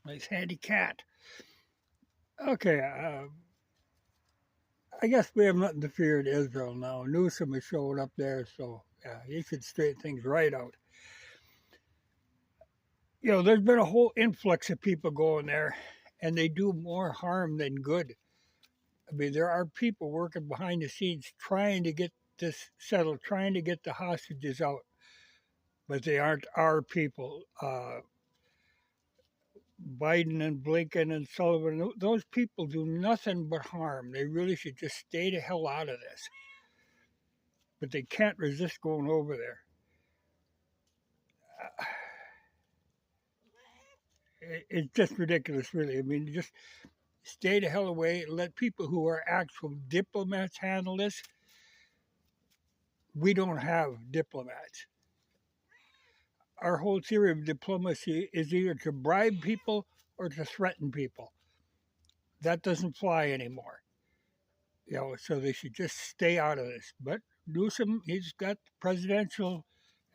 Nice handy cat. Okay, I guess we have nothing to fear in Israel now. Newsom is showing up there, so yeah, he should straighten things right out. There's been a whole influx of people going there, and they do more harm than good. I mean, there are people working behind the scenes trying to get this settled, trying to get the hostages out, but they aren't our people. Biden and Blinken and Sullivan, those people do nothing but harm. They really should just stay the hell out of this. But they can't resist going over there. It's just ridiculous, really. I mean, just stay the hell away. Let people who are actual diplomats handle this. We don't have diplomats. Our whole theory of diplomacy is either to bribe people or to threaten people. That doesn't fly anymore. So they should just stay out of this. But Newsom, he's got presidential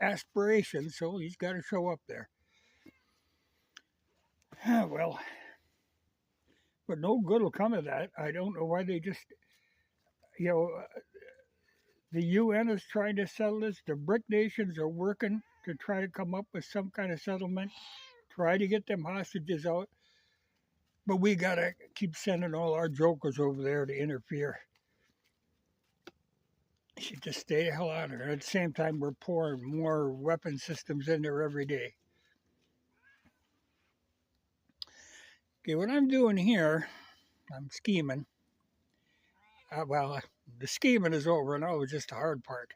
aspirations, so he's got to show up there. Well, but no good will come of that. I don't know why they just, you know, the UN is trying to settle this. The BRIC nations are working to try to come up with some kind of settlement, try to get them hostages out. But we got to keep sending all our jokers over there to interfere. You should just stay the hell out of there. At the same time, we're pouring more weapon systems in there every day. Okay, what I'm doing here, I'm scheming. Well, the scheming is over, and that was just the hard part.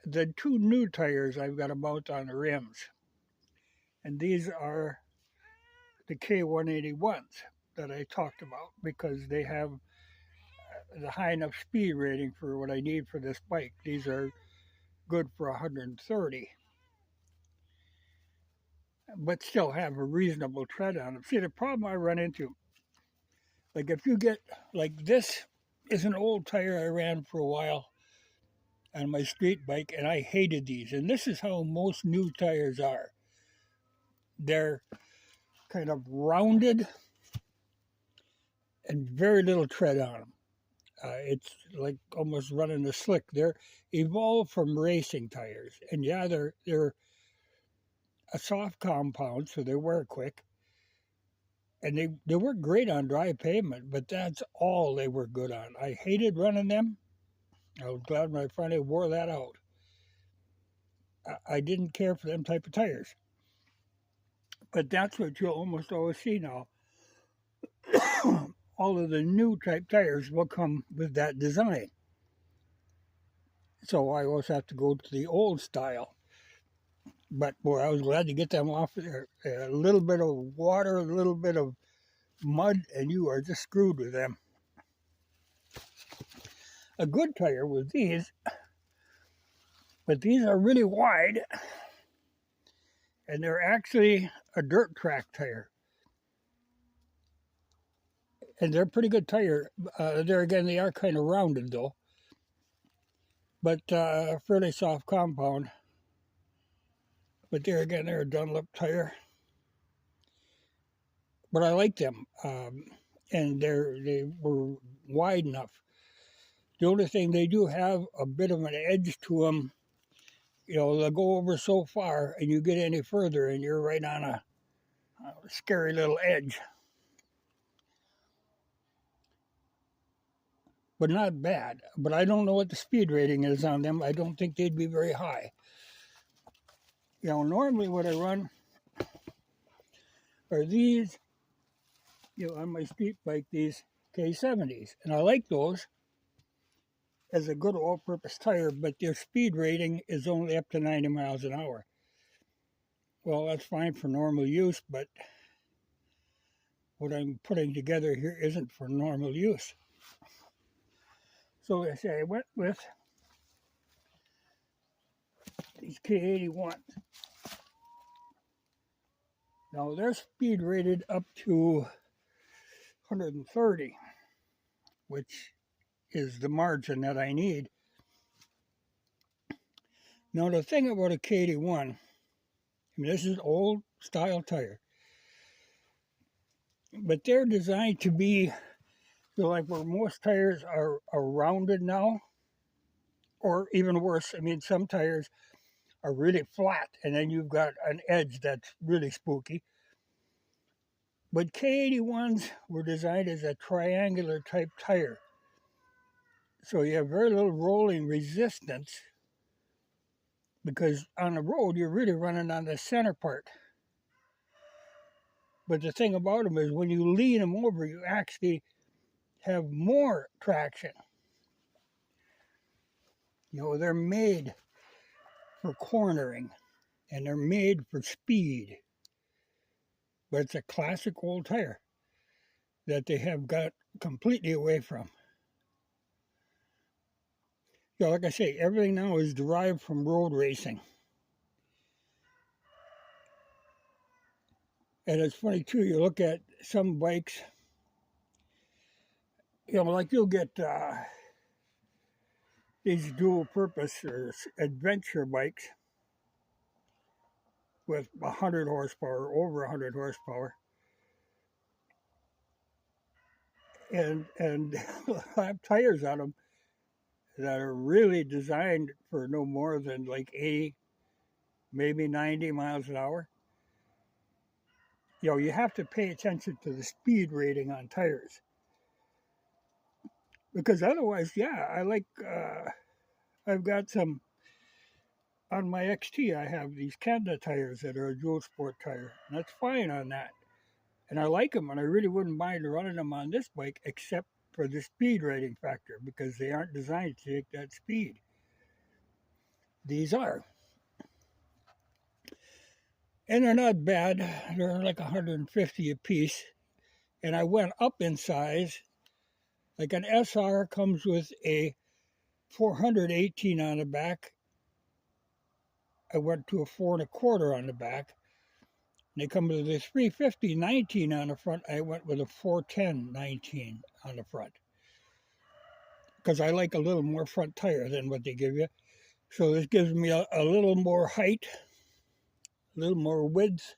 The two new tires I've got to mount on the rims, and these are the K181s that I talked about because they have the high enough speed rating for what I need for this bike. These are good for 130, but still have a reasonable tread on them. See, the problem I run into, like if you get, like this is an old tire I ran for a while on my street bike, and I hated these. And this is how most new tires are. They're kind of rounded and very little tread on them. It's like almost running a slick. They're evolved from racing tires, and yeah, they're a soft compound, so they wear quick, and they work great on dry pavement. But that's all they were good on. I hated running them. I was glad when I finally wore that out. I didn't care for them type of tires, but that's what you'll almost always see now. All of the new type tires will come with that design. So I always have to go to the old style. But boy, I was glad to get them off there. A little bit of water, a little bit of mud, and you are just screwed with them. A good tire was these, but these are really wide, and they're actually a dirt track tire. And they're a pretty good tire. There again, they are kind of rounded though, but fairly soft compound. But there again, they're a Dunlop tire. But I like them, and they were wide enough. The only thing, they do have a bit of an edge to them. They'll go over so far, and you get any further, and you're right on a scary little edge. But not bad. But I don't know what the speed rating is on them. I don't think they'd be very high. Normally what I run are these, on my street bike, these K70s. And I like those as a good all-purpose tire, but their speed rating is only up to 90 miles an hour. Well, that's fine for normal use, but what I'm putting together here isn't for normal use. So I went with these K81s. Now they're speed rated up to 130, which is the margin that I need. Now the thing about a K81, this is old style tire. But they're designed to be like where most tires are rounded now, or even worse. I mean, some tires are really flat, and then you've got an edge that's really spooky. But K81s were designed as a triangular type tire. So you have very little rolling resistance because on the road you're really running on the center part. But the thing about them is when you lean them over, you actually have more traction. They're made for cornering and they're made for speed. But it's a classic old tire that they have got completely away from. Like I say, everything now is derived from road racing. And it's funny too, you look at some bikes, like you'll get these dual purpose or adventure bikes with 100 horsepower, over 100 horsepower. And have tires on them that are really designed for no more than like 80, maybe 90 miles an hour. You have to pay attention to the speed rating on tires. Because otherwise, I've got some, on my XT, I have these Canada tires that are a dual sport tire. And that's fine on that. And I like them, and I really wouldn't mind running them on this bike, except for the speed rating factor, because they aren't designed to take that speed. These are. And they're not bad. They're like 150 a piece. And I went up in size. Like an SR comes with a 418 on the back. I went to a 4 1/4 on the back. And they come with a 350 19 on the front. I went with a 410 19 on the front. Because I like a little more front tire than what they give you. So this gives me a little more height, a little more width,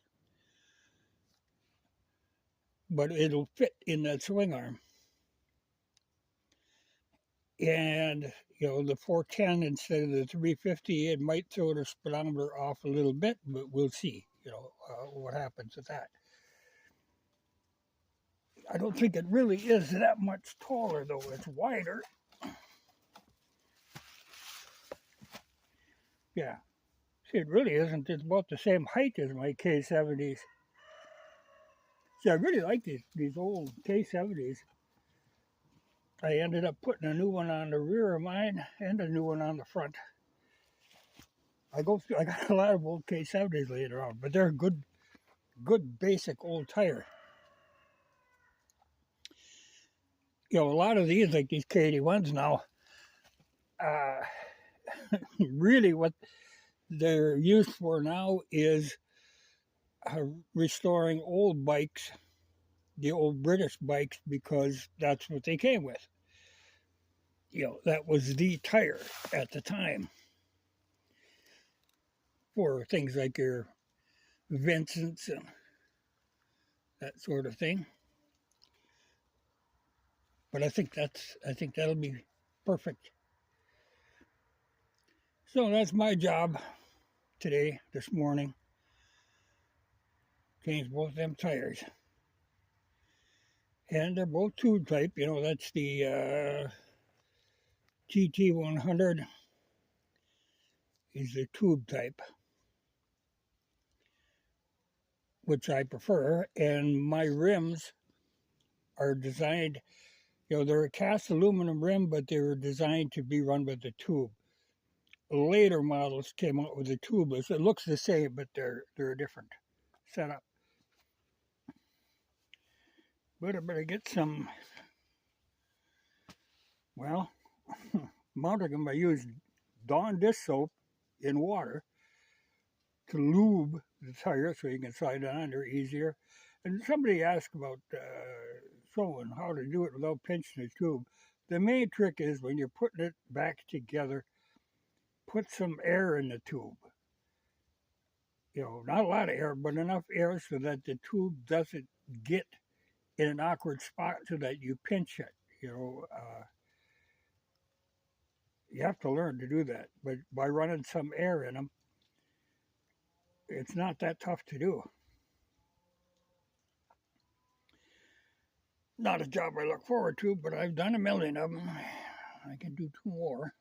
but it'll fit in that swing arm. And, the 410 instead of the 350, it might throw the speedometer off a little bit, but we'll see, what happens with that. I don't think it really is that much taller, though. It's wider. Yeah. See, it really isn't. It's about the same height as my K70s. See, I really like these old K70s. I ended up putting a new one on the rear of mine and a new one on the front. I got a lot of old K70s laying around, but they're a good basic old tire. A lot of these, like these K81s now, really what they're used for now is restoring old bikes, the old British bikes, because that's what they came with. That was the tire at the time for things like your Vincents and that sort of thing. But I think that'll be perfect. So that's my job today, this morning. Change both them tires. And they're both tube type. That's the GT100 is the tube type, which I prefer. And my rims are designed, they're a cast aluminum rim, but they were designed to be run with the tube. Later models came out with the tubeless. It looks the same, but they're a different setup. But I better get some, mounting them. I use Dawn dish soap in water to lube the tire so you can slide it on there easier. And somebody asked about showing how to do it without pinching the tube. The main trick is when you're putting it back together, put some air in the tube. not a lot of air, but enough air so that the tube doesn't get in an awkward spot so that you pinch it. You have to learn to do that, but by running some air in them, it's not that tough to do. Not a job I look forward to, but I've done a million of them. I can do two more.